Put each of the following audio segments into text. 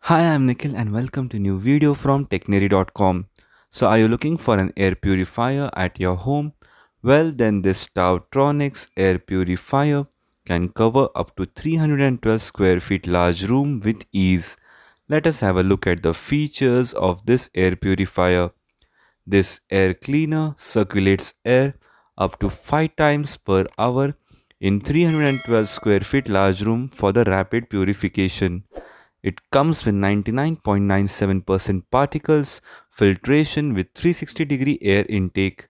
Hi, I'm Nikhil and welcome to new video from Technary.com. So are you looking for an air purifier at your home? Well, then this Taotronics Air Purifier can cover up to 312 square feet large room with ease. Let us have a look at the features of this air purifier. This air cleaner circulates air up to 5 times per hour in 312 square feet large room for the rapid purification. It comes with 99.97% particles filtration with 360-degree air intake.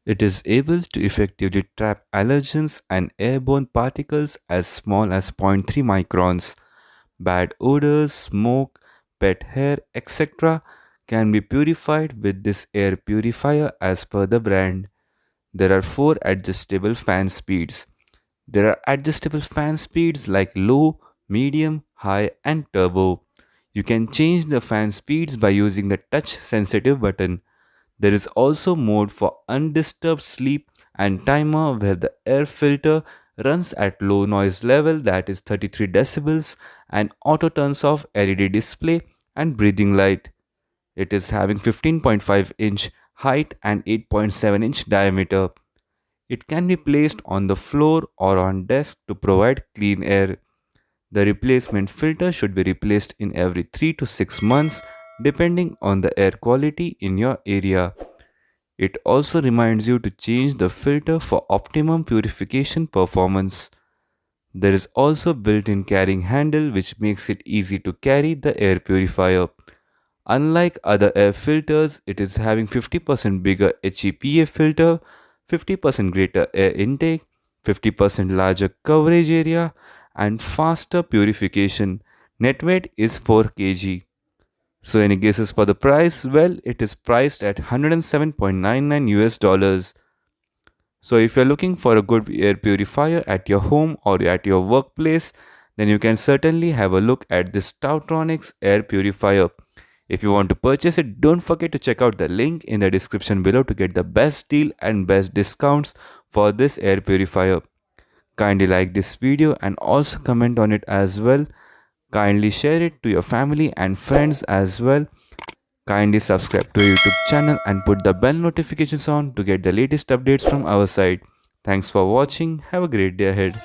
It is able to effectively trap allergens and airborne particles as small as zero point 0.3 microns. Bad odors, smoke, pet hair, etc. can be purified with this air purifier as per the brand. There are 4 adjustable fan speeds. There are adjustable fan speeds like low, medium, high, and turbo. You can change the fan speeds by using the touch sensitive button. There is also mode for undisturbed sleep and timer where the air filter runs at low noise level, that is 33 decibels, and auto turns off LED display and breathing light. It is having 15.5-inch height and 8.7-inch diameter. It can be placed on the floor or on desk to provide clean air. The replacement filter should be replaced in every 3 to 6 months depending on the air quality in your area. It also reminds you to change the filter for optimum purification performance. There is also built-in carrying handle which makes it easy to carry the air purifier. Unlike other air filters, it is having 50% bigger HEPA filter, 50% greater air intake, 50% larger coverage area, and faster purification. Net weight is 4 kg. So any guesses for the price? Well, it is priced at 107.99 US dollars. So if you're looking for a good air purifier at your home or at your workplace, then you can certainly have a look at this Taotronics Air Purifier. If you want to purchase it, don't forget to check out the link in the description below to get the best deal and best discounts for this air purifier. Kindly like this video and also comment on it as well. Kindly share it to your family and friends as well. Kindly subscribe to our YouTube channel and put the bell notifications on to get the latest updates from our side. Thanks for watching. Have a great day ahead.